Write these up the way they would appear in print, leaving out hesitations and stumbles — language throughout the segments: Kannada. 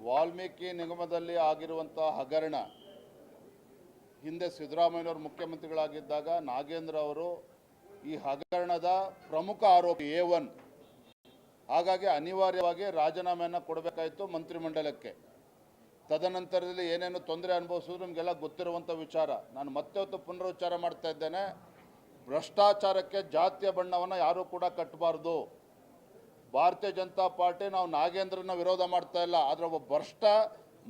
ವಾಲ್ಮೀಕಿ ನಿಗಮದಲ್ಲಿ ಆಗಿರುವಂಥ ಹಗರಣ ಹಿಂದೆ ಸಿದ್ದರಾಮಯ್ಯನವರು ಮುಖ್ಯಮಂತ್ರಿಗಳಾಗಿದ್ದಾಗ ನಾಗೇಂದ್ರ ಅವರು ಈ ಹಗರಣದ ಪ್ರಮುಖ ಆರೋಪಿ A1. ಹಾಗಾಗಿ ಅನಿವಾರ್ಯವಾಗಿ ರಾಜೀನಾಮೆಯನ್ನು ಕೊಡಬೇಕಾಯಿತು ಮಂತ್ರಿಮಂಡಲಕ್ಕೆ. ತದನಂತರದಲ್ಲಿ ಏನೇನು ತೊಂದರೆ ಅನುಭವಿಸಿದ್ರು ನಿಮಗೆಲ್ಲ ಗೊತ್ತಿರುವಂಥ ವಿಚಾರ. ನಾನು ಮತ್ತೆ ಹೊತ್ತು ಪುನರುಚ್ಚಾರ ಮಾಡ್ತಾ ಇದ್ದೇನೆ, ಭ್ರಷ್ಟಾಚಾರಕ್ಕೆ ಜಾತಿಯ ಬಣ್ಣವನ್ನು ಯಾರೂ ಕೂಡ ಕಟ್ಟಬಾರ್ದು. ಭಾರತೀಯ ಜನತಾ ಪಾರ್ಟಿ ನಾವು ನಾಗೇಂದ್ರನ ವಿರೋಧ ಮಾಡ್ತಾ ಇಲ್ಲ, ಆದರೆ ಒಬ್ಬ ಭ್ರಷ್ಟ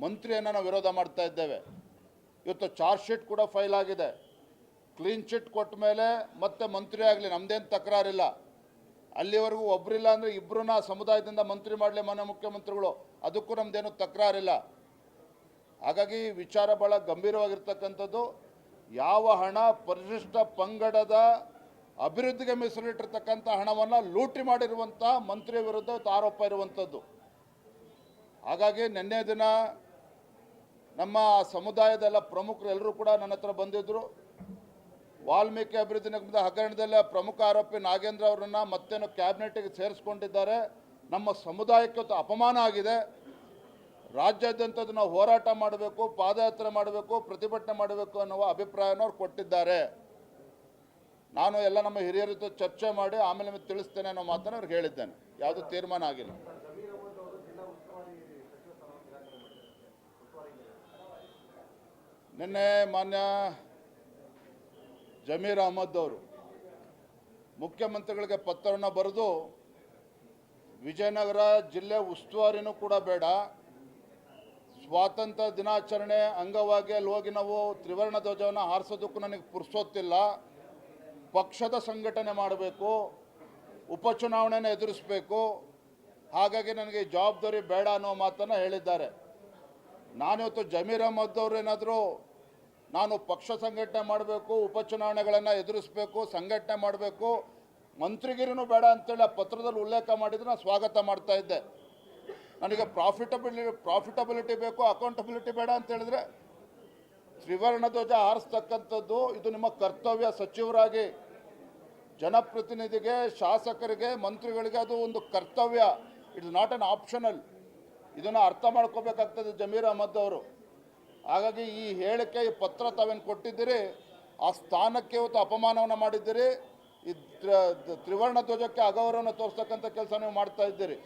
ಮಂತ್ರಿಯನ್ನು ನಾವು ವಿರೋಧ ಮಾಡ್ತಾ ಇದ್ದೇವೆ. ಇವತ್ತು ಚಾರ್ಜ್ ಶೀಟ್ ಕೂಡ ಫೈಲ್ ಆಗಿದೆ. ಕ್ಲೀನ್ ಚಿಟ್ ಕೊಟ್ಟ ಮೇಲೆ ಮತ್ತೆ ಮಂತ್ರಿ ಆಗಲಿ, ನಮ್ಮದೇನು ತಕರಾರಿಲ್ಲ. ಅಲ್ಲಿವರೆಗೂ ಒಬ್ಬರಿಲ್ಲ ಅಂದರೆ ಇಬ್ಬರನ್ನ ಸಮುದಾಯದಿಂದ ಮಂತ್ರಿ ಮಾಡಲಿ ಮನೆ ಮುಖ್ಯಮಂತ್ರಿಗಳು, ಅದಕ್ಕೂ ನಮ್ಮದೇನು ತಕರಾರಿಲ್ಲ. ಹಾಗಾಗಿ ವಿಚಾರ ಭಾಳ ಗಂಭೀರವಾಗಿರ್ತಕ್ಕಂಥದ್ದು. ಯಾವ ಹಣ ಪರಿಶಿಷ್ಟ ಪಂಗಡದ ಅಭಿವೃದ್ಧಿಗೆ ಮೀಸಲಿಟ್ಟಿರ್ತಕ್ಕಂಥ ಹಣವನ್ನು ಲೂಟಿ ಮಾಡಿರುವಂಥ ಮಂತ್ರಿ ವಿರುದ್ಧ ಆರೋಪ ಇರುವಂಥದ್ದು. ಹಾಗಾಗಿ ನಿನ್ನೆ ದಿನ ನಮ್ಮ ಸಮುದಾಯದೆಲ್ಲ ಪ್ರಮುಖರು ಎಲ್ಲರೂ ಕೂಡ ನನ್ನ ಹತ್ರ ಬಂದಿದ್ದರು. ವಾಲ್ಮೀಕಿ ಅಭಿವೃದ್ಧಿ ನಿಗಮದ ಹಗರಣದಲ್ಲೇ ಪ್ರಮುಖ ಆರೋಪಿ ನಾಗೇಂದ್ರ ಅವರನ್ನು ಮತ್ತೇನು ಕ್ಯಾಬಿನೆಟ್ಗೆ ಸೇರಿಸ್ಕೊಂಡಿದ್ದಾರೆ. ನಮ್ಮ ಸಮುದಾಯಕ್ಕೆ ಅಪಮಾನ ಆಗಿದೆ. ರಾಜ್ಯಾದ್ಯಂತ ನಾವು ಹೋರಾಟ ಮಾಡಬೇಕು, ಪಾದಯಾತ್ರೆ ಮಾಡಬೇಕು, ಪ್ರತಿಭಟನೆ ಮಾಡಬೇಕು ಅನ್ನುವ ಅಭಿಪ್ರಾಯನ ಅವ್ರು ಕೊಟ್ಟಿದ್ದಾರೆ. ನಾನು ಎಲ್ಲ ನಮ್ಮ ಹಿರಿಯರ ಜೊತೆ ಚರ್ಚೆ ಮಾಡಿ ಆಮೇಲೆ ನಿಮಗೆ ತಿಳಿಸ್ತೇನೆ ಅನ್ನೋ ಮಾತನ್ನು ಅವ್ರಿಗೆ ಹೇಳಿದ್ದೇನೆ. ಯಾವುದೂ ತೀರ್ಮಾನ ಆಗಿಲ್ಲ. ನಿನ್ನೆ ಮಾನ್ಯ ಜಮೀರ್ ಅಹಮದ್ ಅವರು ಮುಖ್ಯಮಂತ್ರಿಗಳಿಗೆ ಪತ್ರವನ್ನು ಬರೆದು ವಿಜಯನಗರ ಜಿಲ್ಲೆ ಉಸ್ತುವಾರಿನೂ ಕೂಡ ಬೇಡ, ಸ್ವಾತಂತ್ರ್ಯ ದಿನಾಚರಣೆ ಅಂಗವಾಗಿ ಅಲ್ಲಿ ಹೋಗಿ ನಾವು ತ್ರಿವರ್ಣ ಧ್ವಜವನ್ನು ಹಾರಿಸೋದಕ್ಕೂ ನನಗೆ ಪುರ್ಸೊತ್ತಿಲ್ಲ, ಪಕ್ಷದ ಸಂಘಟನೆ ಮಾಡಬೇಕು, ಉಪಚುನಾವಣೆಯನ್ನು ಎದುರಿಸಬೇಕು, ಹಾಗಾಗಿ ನನಗೆ ಜವಾಬ್ದಾರಿ ಬೇಡ ಅನ್ನೋ ಮಾತನ್ನು ಹೇಳಿದ್ದಾರೆ. ನಾನಿವತ್ತು ಜಮೀರ್ ಅಹಮದ್ ಅವರು ಏನಾದರೂ ನಾನು ಪಕ್ಷ ಸಂಘಟನೆ ಮಾಡಬೇಕು, ಉಪಚುನಾವಣೆಗಳನ್ನು ಎದುರಿಸಬೇಕು, ಸಂಘಟನೆ ಮಾಡಬೇಕು, ಮಂತ್ರಿಗಿರಿನೂ ಬೇಡ ಅಂತೇಳಿ ಆ ಪತ್ರದಲ್ಲಿ ಉಲ್ಲೇಖ ಮಾಡಿದರೆ ನಾನು ಸ್ವಾಗತ ಮಾಡ್ತಾ ಇದ್ದೆ. ನನಗೆ ಪ್ರಾಫಿಟಬಿಲಿಟಿ ಬೇಕು, ಅಕೌಂಟಬಿಲಿಟಿ ಬೇಡ ಅಂತ ಹೇಳಿದ್ರೆ ತ್ರಿವರ್ಣ ಧ್ವಜ ಹಾರಿಸ್ತಕ್ಕಂಥದ್ದು ಇದು ನಿಮ್ಮ ಕರ್ತವ್ಯ. ಸಚಿವರಾಗಿ ಜನಪ್ರತಿನಿಧಿಗೆ, ಶಾಸಕರಿಗೆ, ಮಂತ್ರಿಗಳಿಗೆ ಅದು ಒಂದು ಕರ್ತವ್ಯ. It's not an optional. ಇದನ್ನು ಅರ್ಥ ಮಾಡ್ಕೋಬೇಕಾಗ್ತದೆ ಜಮೀರ್ ಅಹಮದ್ ಅವರು. ಹಾಗಾಗಿ ಈ ಹೇಳಿಕೆ, ಈ ಪತ್ರ ತಾವೇನು ಕೊಟ್ಟಿದ್ದೀರಿ, ಆ ಸ್ಥಾನಕ್ಕೆ ಇವತ್ತು ಅಪಮಾನವನ್ನು ಮಾಡಿದ್ದೀರಿ. ಈ ತ್ರಿವರ್ಣ ಧ್ವಜಕ್ಕೆ ಅಗೌರವವನ್ನು ತೋರಿಸ್ತಕ್ಕಂಥ ಕೆಲಸ ನೀವು ಮಾಡ್ತಾ ಇದ್ದೀರಿ.